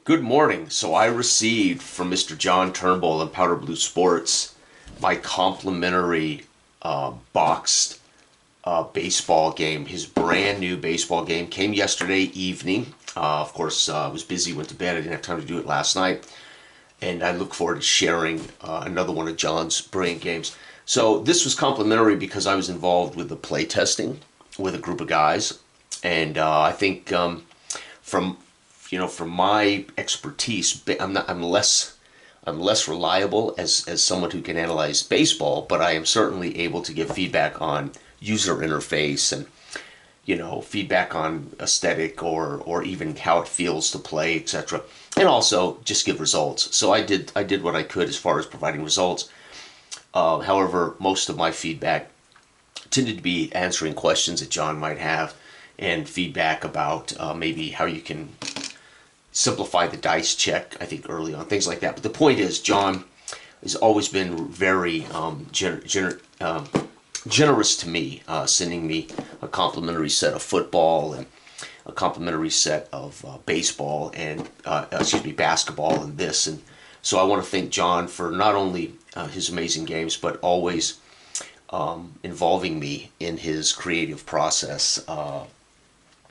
Good morning. So I received from Mr. John Turnbull and Powder Blue Sports my complimentary boxed baseball game. His brand new baseball game came yesterday evening. Of course, I was busy, went to bed. I didn't have time to do it last night. And I look forward to sharing another one of John's brilliant games. So this was complimentary because I was involved with the play testing with a group of guys. And I think from from my expertise, I'm less reliable as someone who can analyze baseball, but I am certainly able to give feedback on user interface and feedback on aesthetic or even how it feels to play, etc. And also just give results. So I did what I could as far as providing results. However, most of my feedback tended to be answering questions that John might have and feedback about maybe how you can simplify the dice check, I think, early on, things like that. But the point is, John has always been very generous to me, sending me a complimentary set of football and a complimentary set of baseball and, basketball and this. And so I want to thank John for not only his amazing games, but always involving me in his creative process.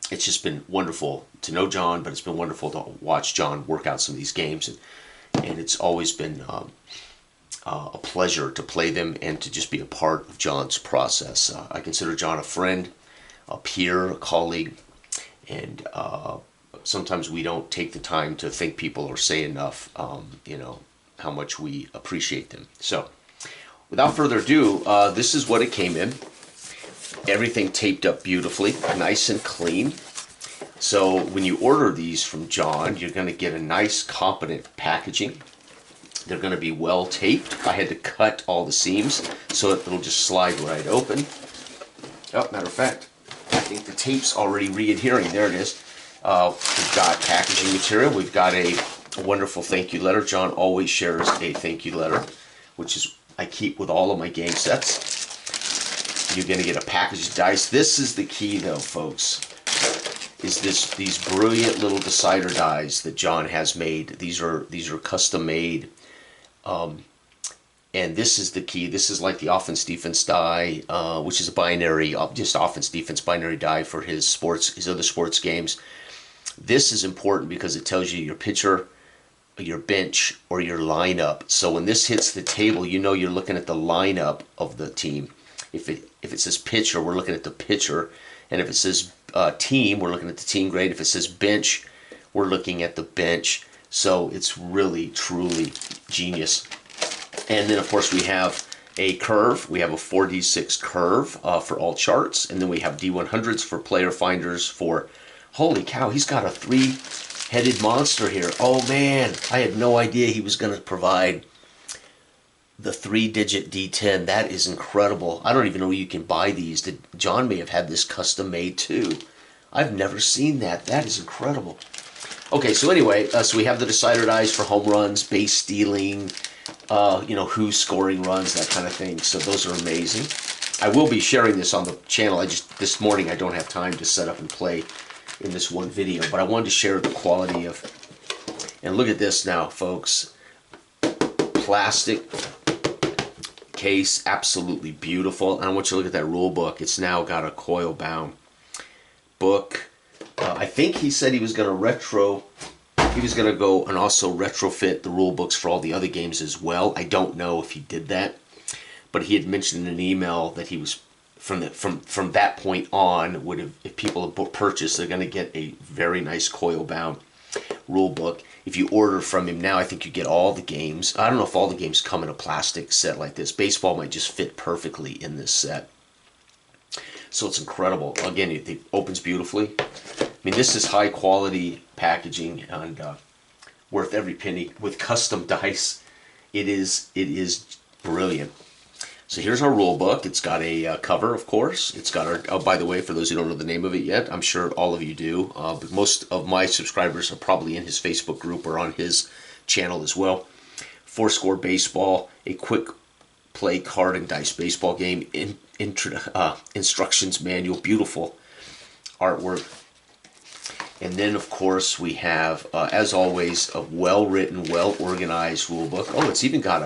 It's just been wonderful to know John, but it's been wonderful to watch John work out some of these games, and it's always been a pleasure to play them and to just be a part of John's process. I consider John a friend, a peer, a colleague, and sometimes we don't take the time to thank people or say enough, how much we appreciate them. So, without further ado, this is what it came in. Everything taped up beautifully, nice and clean. So when you order these from John, you're going to get a nice, competent packaging. They're going to be well taped. I had to cut all the seams so it'll just slide right open. Oh, matter of fact, I think the tape's already re-adhering. There it is. We've got packaging material. We've got a wonderful thank you letter. John always shares a thank you letter, which is I keep with all of my game sets. You're going to get a package of dice. This is the key, though, folks, is these brilliant little decider dies that John has made. These are custom made, and this is the key. This is like the offense-defense die, which is a binary, just offense-defense binary die for his other sports games. This is important because it tells you your pitcher, your bench, or your lineup. So when this hits the table, you're looking at the lineup of the team. If it says pitcher, we're looking at the pitcher. And if it says team, we're looking at the team grade. If it says bench, we're looking at the bench. So it's really, truly genius. And then, of course, we have a curve. We have a 4D6 curve for all charts. And then we have D100s for player finders for, holy cow, he's got a 3-headed monster here. Oh, man, I had no idea he was going to provide the 3-digit D10. That is incredible. I don't even know where you can buy these. John may have had this custom made too. I've never seen that. That is incredible. Okay, so anyway, so we have the decider dice for home runs, base stealing, who's scoring runs, that kind of thing. So those are amazing. I will be sharing this on the channel. This morning I don't have time to set up and play in this one video, but I wanted to share the quality of. And look at this now, folks. Plastic case, absolutely beautiful. And I want you to look at that rule book. It's now got a coil bound book. I think he said he was going to go and also retrofit the rule books for all the other games as well. I don't know if he did that, but he had mentioned in an email that he was from that point on if people have purchased, they're going to get a very nice coil bound rule book. If you order from him now, I think you get all the games. I don't know if all the games come in a plastic set like this. Baseball might just fit perfectly in this set. So it's incredible. Again, it opens beautifully. I mean, this is high quality packaging and worth every penny. With custom dice, it is brilliant. So here's our rule book. It's got a cover, of course. It's got our, oh, by the way, for those who don't know the name of it yet, I'm sure all of you do, but most of my subscribers are probably in his Facebook group or on his channel as well. 4-Score Baseball, a quick play card and dice baseball game, instructions manual, beautiful artwork. And then, of course, we have, as always, a well-written, well-organized rule book. Oh, it's even got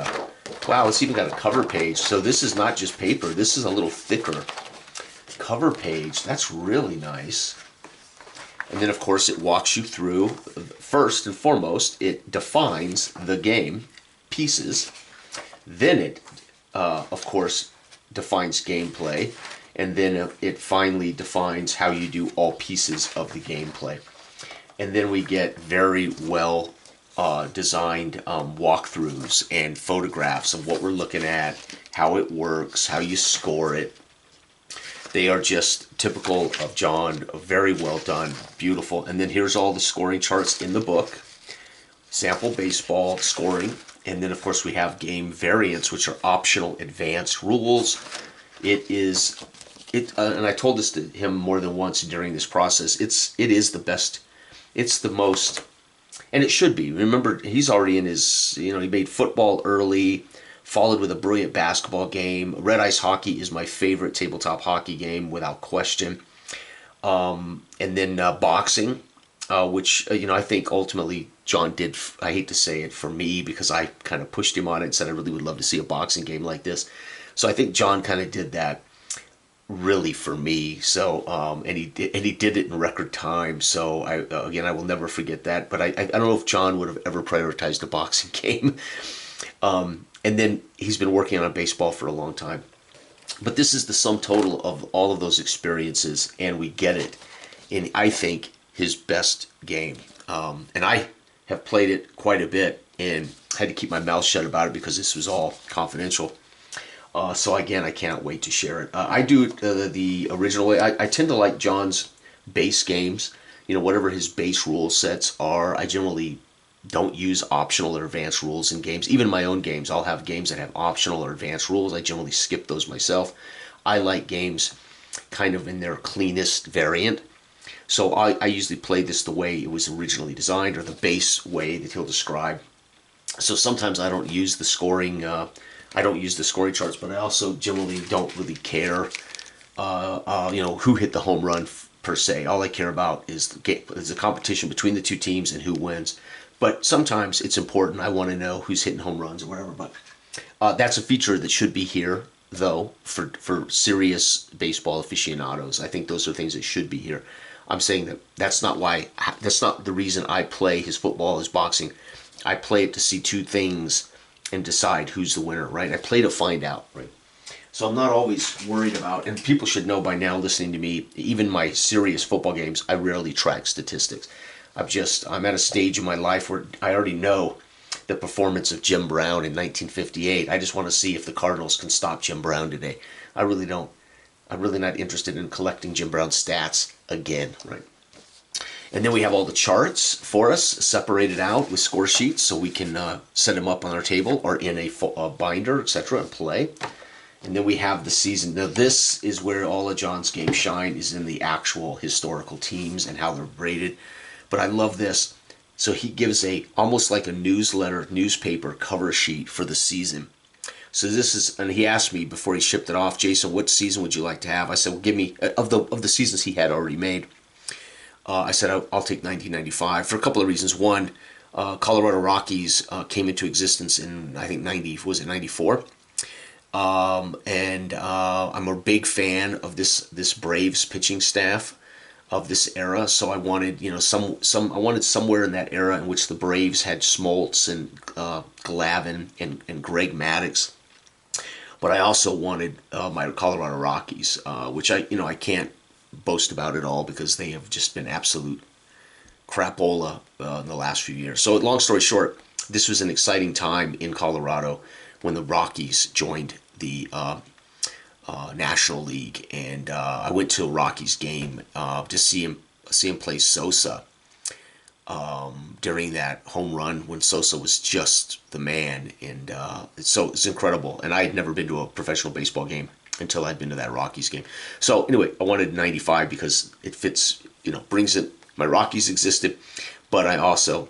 it's even got a cover page. So this is not just paper. This is a little thicker cover page. That's really nice. And then, of course, it walks you through, first and foremost, it defines the game pieces. Then it, of course, defines gameplay. And then it finally defines how you do all pieces of the gameplay. And then we get very well designed walkthroughs and photographs of what we're looking at, how it works, how you score it. They are just typical of John, very well done, beautiful. And then here's all the scoring charts in the book, sample baseball scoring. And then, of course, we have game variants, which are optional advanced rules. And I told this to him more than once during this process. It is the best. It's the most, and it should be. Remember, he's already in his, he made football early, followed with a brilliant basketball game. Red Ice Hockey is my favorite tabletop hockey game without question. And then boxing, which, I think ultimately John did, I hate to say it, for me, because I kind of pushed him on it and said I really would love to see a boxing game like this. So I think John kind of did that really for me. So and he did it in record time. So I will never forget that. But I don't know if John would have ever prioritized a boxing game. And then he's been working on baseball for a long time. But this is the sum total of all of those experiences, and we get it in, I think, his best game. And I have played it quite a bit and had to keep my mouth shut about it because this was all confidential. So again, I can't wait to share it. I do it the original way. I tend to like John's base games. Whatever his base rule sets are, I generally don't use optional or advanced rules in games. Even my own games, I'll have games that have optional or advanced rules. I generally skip those myself. I like games kind of in their cleanest variant. So I usually play this the way it was originally designed, or the base way that he'll describe. So sometimes I don't use the scoring. I don't use the scoring charts, but I also generally don't really care, who hit the home run per se. All I care about is the competition between the two teams and who wins. But sometimes it's important. I want to know who's hitting home runs or whatever. But that's a feature that should be here, though, for serious baseball aficionados. I think those are things that should be here. I'm saying that's not the reason I play his football, his boxing. I play it to see two things and decide who's the winner, right? I play to find out, right? So I'm not always worried about, and people should know by now listening to me, even my serious football games, I rarely track statistics. I'm at a stage in my life where I already know the performance of Jim Brown in 1958. I just want to see if the Cardinals can stop Jim Brown today. I really don't. I'm really not interested in collecting Jim Brown's stats again, right? And then we have all the charts for us separated out with score sheets so we can set them up on our table or in a binder, etc., and play. And then we have the season. Now this is where all of John's games shine, is in the actual historical teams and how they're rated. But I love this. So he gives almost like a newspaper cover sheet for the season. So this is, and he asked me before he shipped it off, Jason, what season would you like to have? I said, well, give me, of the seasons he had already made, I said, I'll take 1995 for a couple of reasons. One, Colorado Rockies came into existence in, I think, 94? And I'm a big fan of this Braves pitching staff of this era. So I wanted, I wanted somewhere in that era in which the Braves had Smoltz and Glavine and Greg Maddux. But I also wanted my Colorado Rockies, which I can't boast about at all because they have just been absolute crapola in the last few years. So long story short, this was an exciting time in Colorado when the Rockies joined the National League, and I went to a Rockies game to see him play Sosa during that home run when Sosa was just the man, and it's incredible. And I had never been to a professional baseball game until I'd been to that Rockies game. So anyway, I wanted 95 because it fits, brings it. My Rockies existed, but I also,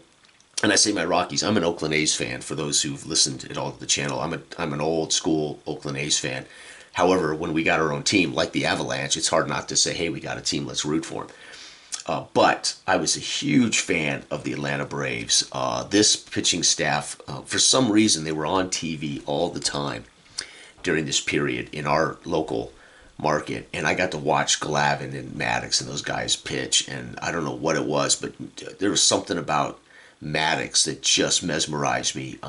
and I say my Rockies, I'm an Oakland A's fan. For those who've listened at all to the channel, I'm an old school Oakland A's fan. However, when we got our own team, like the Avalanche, it's hard not to say, hey, we got a team, let's root for them. But I was a huge fan of the Atlanta Braves. This pitching staff, for some reason, they were on TV all the time during this period in our local market, and I got to watch Glavine and Maddox and those guys pitch, and I don't know what it was, but there was something about Maddox that just mesmerized me.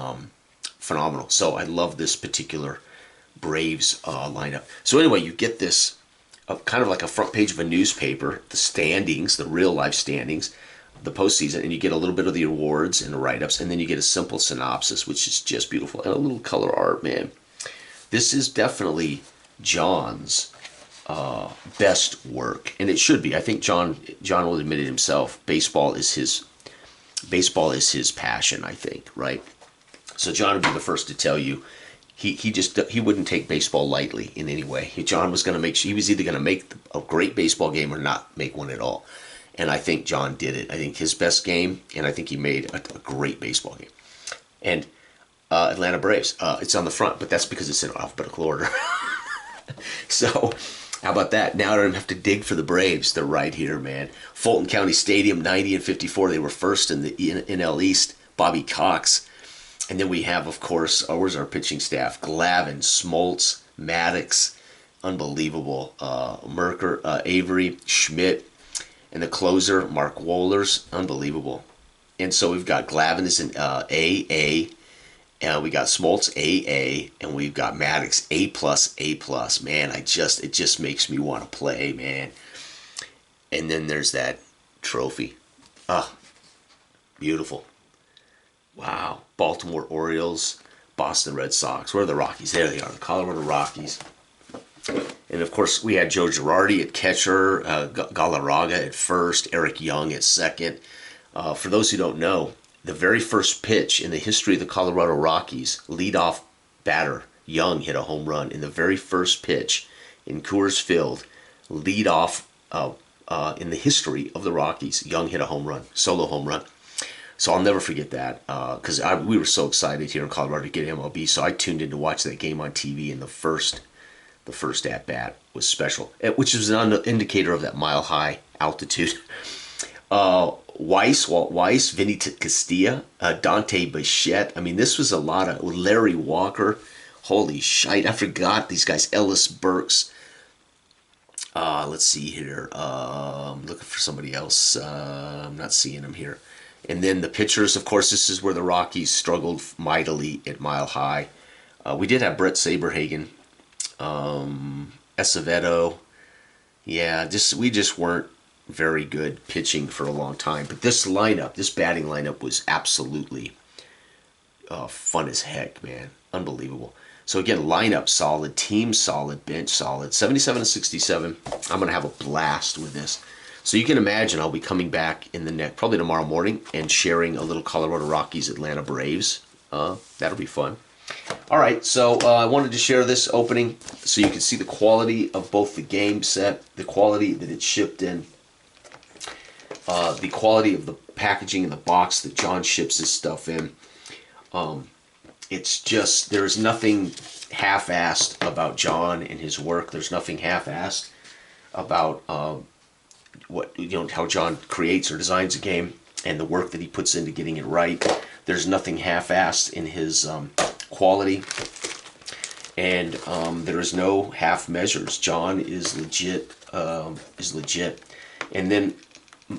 Phenomenal. So I love this particular Braves lineup. So anyway, you get this kind of like a front page of a newspaper, the standings, the real life standings, the postseason, and you get a little bit of the awards and the write-ups, and then you get a simple synopsis, which is just beautiful, and a little color art, man. This is definitely John's best work, and it should be. I think John will admit it himself. Baseball is his passion, I think, right? So John would be the first to tell you he wouldn't take baseball lightly in any way. John was going to he was either going to make a great baseball game or not make one at all. And I think John did it. I think his best game, and I think he made a great baseball game. And Atlanta Braves, it's on the front, but that's because it's in alphabetical order. So how about that? Now I don't have to dig for the Braves. They're right here, man. Fulton County Stadium, 90 and 54. They were first in the NL East. Bobby Cox. And then we have, of course, where's our pitching staff? Glavine, Smoltz, Maddox, unbelievable. Merker, Avery, Schmidt, and the closer, Mark Wohlers, unbelievable. And so we've got Glavine is an AA, and we got Smoltz AA, and we've got Maddox A+, A+. Man, it just makes me want to play, man. And then there's that trophy. Beautiful. Wow. Baltimore Orioles, Boston Red Sox. Where are the Rockies? There they are, the Colorado Rockies. And of course, we had Joe Girardi at catcher, Galarraga at first, Eric Young at second. For those who don't know, the very first pitch in the history of the Colorado Rockies, leadoff batter Young hit a home run in the very first pitch in Coors Field. Leadoff in the history of the Rockies, Young hit a home run, solo home run. So I'll never forget that because we were so excited here in Colorado to get MLB. So I tuned in to watch that game on TV, and the first at bat was special, which is an indicator of that mile high altitude. Walt Weiss, Vinny Castilla, Dante Bichette. I mean, this was a lot of Larry Walker. Holy shite! I forgot these guys. Ellis Burks. Let's see here. I'm looking for somebody else. I'm not seeing them here. And then the pitchers, of course, this is where the Rockies struggled mightily at Mile High. We did have Brett Saberhagen, Acevedo. Yeah, we just weren't very good pitching for a long time. But this batting lineup was absolutely fun as heck, man. Unbelievable. So again, lineup solid, team solid, bench solid. 77 to 67. I'm going to have a blast with this. So you can imagine I'll be coming back in the probably tomorrow morning and sharing a little Colorado Rockies Atlanta Braves. That'll be fun. All right, so I wanted to share this opening so you can see the quality of both the game set, the quality that it's shipped in, the quality of the packaging in the box that John ships his stuff in. It's just, there's nothing half-assed about John and his work. There's nothing half-assed about how John creates or designs a game and the work that he puts into getting it right. There's nothing half-assed in his quality, and there is no half measures. John is legit. And then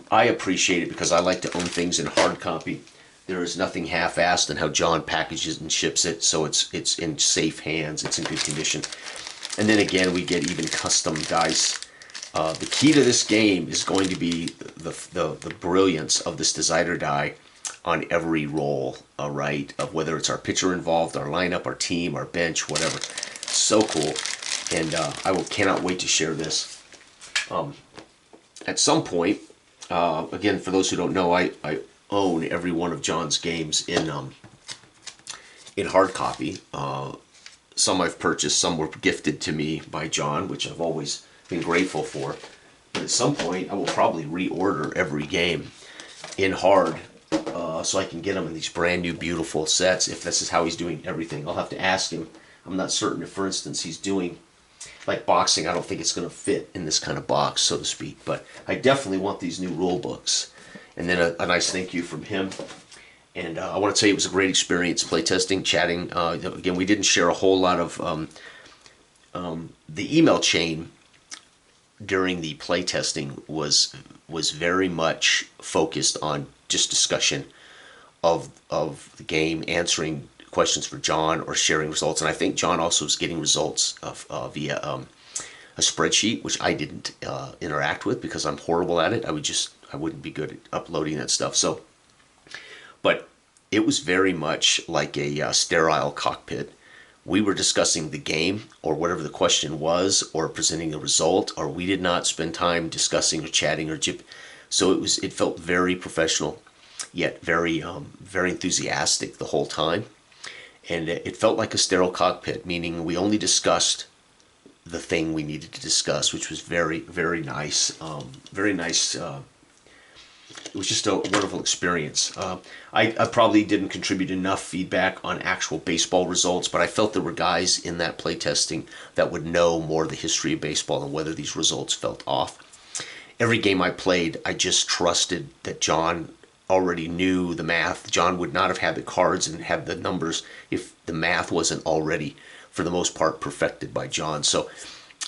I appreciate it because I like to own things in hard copy. There is nothing half-assed in how John packages and ships it, so it's in safe hands. It's in good condition. And then again, we get even custom dice. The key to this game is going to be the brilliance of this designer die on every roll, right? Of whether it's our pitcher involved, our lineup, our team, our bench, whatever. So cool, and cannot wait to share this. At some point, again, for those who don't know, I own every one of John's games in hard copy. Some I've purchased, some were gifted to me by John, which I've always been grateful for. But at some point, I will probably reorder every game in hard so I can get them in these brand new beautiful sets if this is how he's doing everything. I'll have to ask him. I'm not certain if, for instance, he's doing like boxing, I don't think it's going to fit in this kind of box, so to speak. But I definitely want these new rule books. And then a nice thank you from him. And I want to tell you, it was a great experience playtesting, chatting. Again, we didn't share a whole lot of the email chain during the playtesting was very much focused on just discussion of the game, answering questions for John or sharing results. And I think John also was getting results via a spreadsheet, which I didn't interact with because I'm horrible at it. I wouldn't be good at uploading that stuff. So, but it was very much like a sterile cockpit. We were discussing the game or whatever the question was, or presenting a result, or we did not spend time discussing or chatting or so it felt very professional, yet very enthusiastic the whole time. And it felt like a sterile cockpit, meaning we only discussed the thing we needed to discuss, which was very, very nice. Very nice. It was just a wonderful experience. I probably didn't contribute enough feedback on actual baseball results, but I felt there were guys in that playtesting that would know more of the history of baseball and whether these results felt off. Every game I played, I just trusted that John already knew the math. John would not have had the cards and had the numbers if the math wasn't already, for the most part, perfected by John. So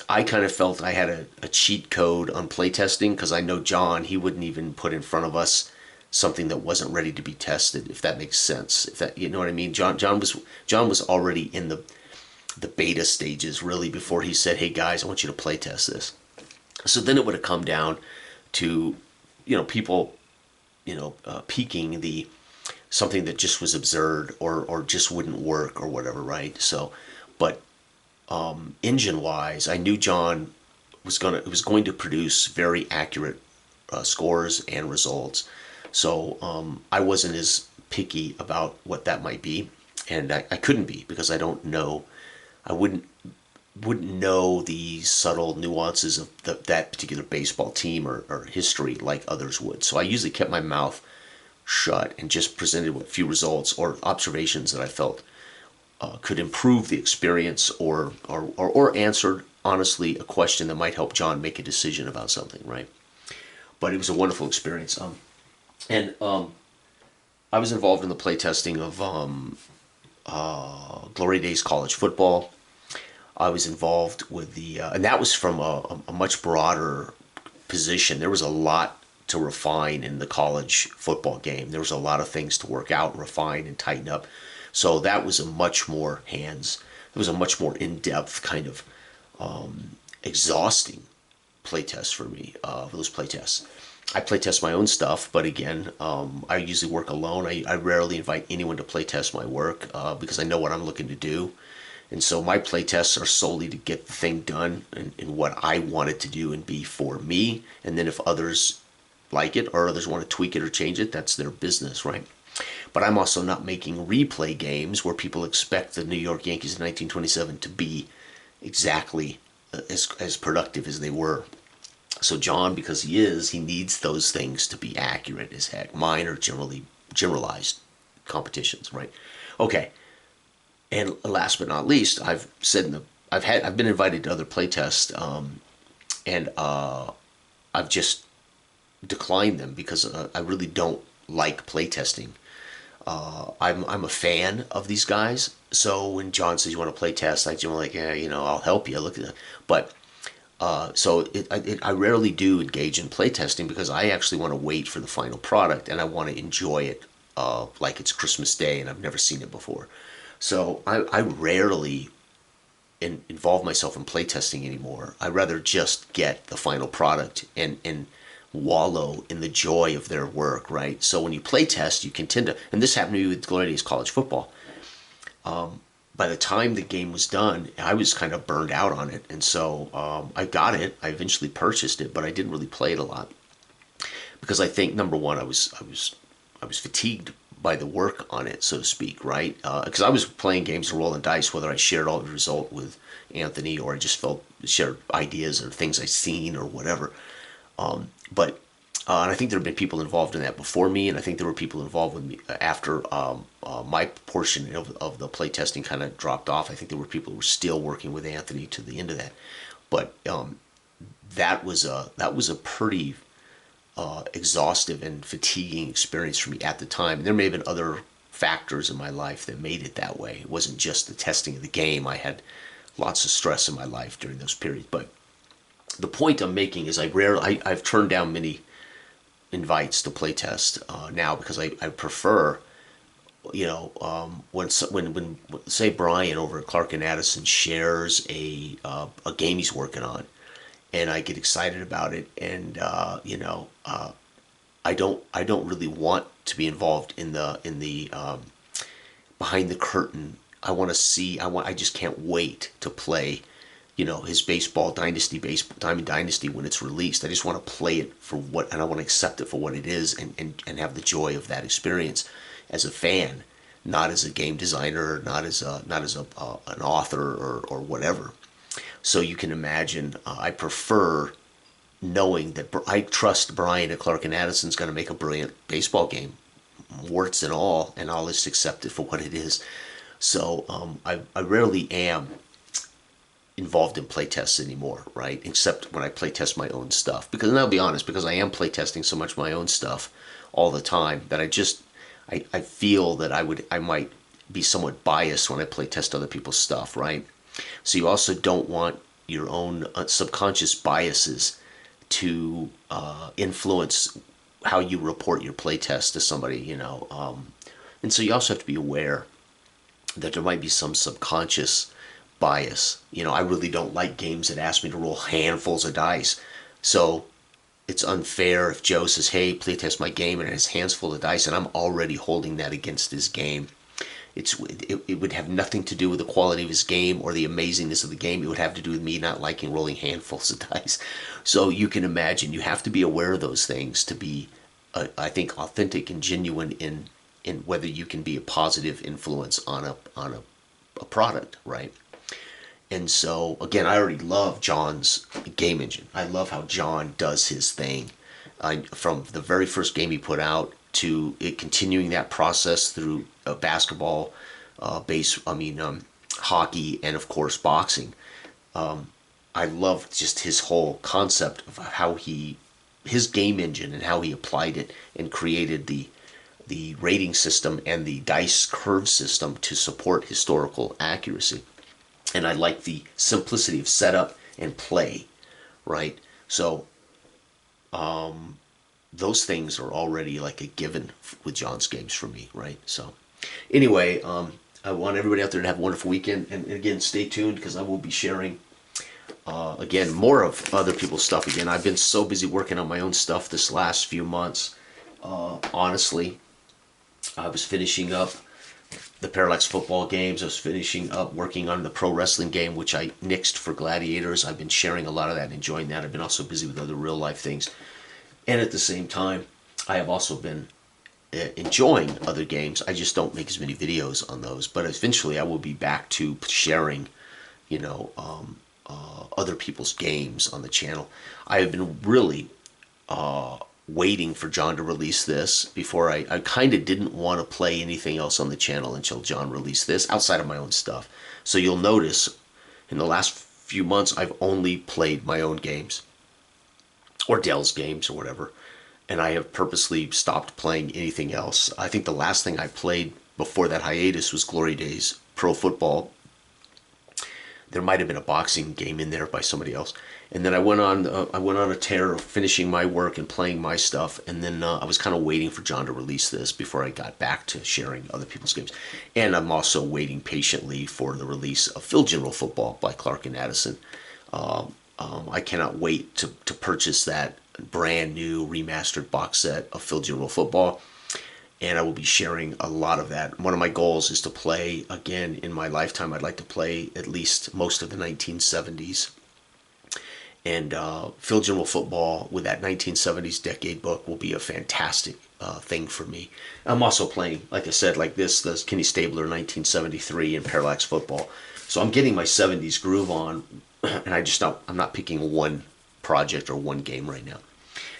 I kind of felt I had a cheat code on playtesting because I know John, he wouldn't even put in front of us something that wasn't ready to be tested, if that makes sense. If that, you know what I mean? John was already in the beta stages really before he said, "Hey guys, I want you to playtest this." So then it would have come down to, people, peaking the something that just was absurd or just wouldn't work or whatever, right? So, but engine wise, I knew John was going to produce very accurate scores and results. So I wasn't as picky about what that might be, and I couldn't be because I don't know. I wouldn't know the subtle nuances of that particular baseball team or history like others would. So I usually kept my mouth shut and just presented with a few results or observations that I felt could improve the experience or answered honestly a question that might help John make a decision about something, right? But it was a wonderful experience. And I was involved in the playtesting of Glory Days college football. I was involved with and that was from a much broader position. There was a lot to refine in the college football game. There was a lot of things to work out, refine, and tighten up. So that was a much more it was a much more in-depth kind of exhausting playtest for me, for those playtests. I playtest my own stuff, but again, I usually work alone. I rarely invite anyone to playtest my work because I know what I'm looking to do. And so my playtests are solely to get the thing done in what I want it to do and be for me. And then if others like it or others want to tweak it or change it, that's their business, right? But I'm also not making replay games where people expect the New York Yankees in 1927 to be exactly as productive as they were. So John, because he needs those things to be accurate as heck. Mine are generally generalized competitions, right? Okay. And last but not least, I've been invited to other playtests, and I've just declined them because I really don't like playtesting. I'm a fan of these guys, so when John says you want to play test, I'm like, yeah, I'll help you. Look at that. But I rarely do engage in playtesting because I actually want to wait for the final product and I want to enjoy it like it's Christmas Day and I've never seen it before. So I rarely involve myself in playtesting anymore. I rather just get the final product and wallow in the joy of their work, right? So when you play test, you can tend to, and this happened to me with Glory Days college football. By the time the game was done, I was kind of burned out on it, and so I got it. I eventually purchased it, but I didn't really play it a lot because I think number one, I was fatigued by the work on it, so to speak, right? Because I was playing games and rolling dice, whether I shared all the result with Anthony or I just shared ideas or things I'd seen or whatever. But And I think there have been people involved in that before me, and I think there were people involved with me after my portion of the playtesting kind of dropped off. I think there were people who were still working with Anthony to the end of that. But that was a pretty exhaustive and fatiguing experience for me at the time. And there may have been other factors in my life that made it that way. It wasn't just the testing of the game. I had lots of stress in my life during those periods. But the point I'm making is I've turned down many invites to playtest now because I prefer, when say Brian over at Clark and Addison shares a game he's working on, and I get excited about it, and I don't really want to be involved in the behind the curtain. I just can't wait to play, his baseball dynasty, Diamond Dynasty, when it's released. I just want to play it for what, and I want to accept it for what it is, and have the joy of that experience as a fan, not as a game designer, not as an author or whatever. So you can imagine, I prefer knowing that I trust Brian at Clark and Addison's going to make a brilliant baseball game, warts and all, and I'll just accept it for what it is. So I rarely am involved in playtests anymore, right? Except when I playtest my own stuff. Because, and I'll be honest, because I am playtesting so much of my own stuff all the time that I feel that I might be somewhat biased when I playtest other people's stuff, right? So you also don't want your own subconscious biases to influence how you report your playtest to somebody. And so you also have to be aware that there might be some subconscious bias. I really don't like games that ask me to roll handfuls of dice. So it's unfair if Joe says, "Hey, playtest my game," and it has hands full of dice, and I'm already holding that against his game. It would have nothing to do with the quality of his game or the amazingness of the game. It would have to do with me not liking rolling handfuls of dice. So you can imagine, you have to be aware of those things to be, I think, authentic and genuine in whether you can be a positive influence on a product, right? And so, again, I already love John's game engine. I love how John does his thing. From the very first game he put out to it continuing that process through basketball, hockey, and of course boxing. I love just his whole concept of his game engine and how he applied it and created the rating system and the dice curve system to support historical accuracy. And I like the simplicity of setup and play, right? So those things are already like a given with John's games for me, right? So anyway, I want everybody out there to have a wonderful weekend. And again, stay tuned because I will be sharing, again, more of other people's stuff again. I've been so busy working on my own stuff this last few months. Honestly, I was finishing up the Parallax football games. I was finishing up working on the pro wrestling game, which I nixed for Gladiators. I've been sharing a lot of that and enjoying that. I've been also busy with other real life things. And at the same time, I have also been enjoying other games. I just don't make as many videos on those. But eventually I will be back to sharing, other people's games on the channel. I have been really waiting for John to release this before I kind of didn't want to play anything else on the channel until John released this outside of my own stuff. So you'll notice in the last few months I've only played my own games or Dell's games or whatever, and I have purposely stopped playing anything else. I think the last thing I played before that hiatus was Glory Days Pro Football. There might have been a boxing game in there by somebody else, and then I went on a tear of finishing my work and playing my stuff, and then I was kind of waiting for John to release this before I got back to sharing other people's games. And I'm also waiting patiently for the release of Field General Football by Clark and Addison. I cannot wait to purchase that brand new remastered box set of Field General Football, and I will be sharing a lot of that. One of my goals is to play, again, in my lifetime, I'd like to play at least most of the 1970s. And Field General Football with that 1970s decade book will be a fantastic thing for me. I'm also playing, like I said, like the Kenny Stabler 1973 and Parallax Football. So I'm getting my 70s groove on, and I'm not picking one project or one game right now.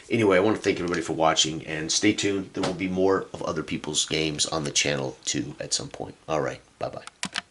Anyway, I want to thank everybody for watching, and stay tuned. There will be more of other people's games on the channel too at some point. All right, bye bye.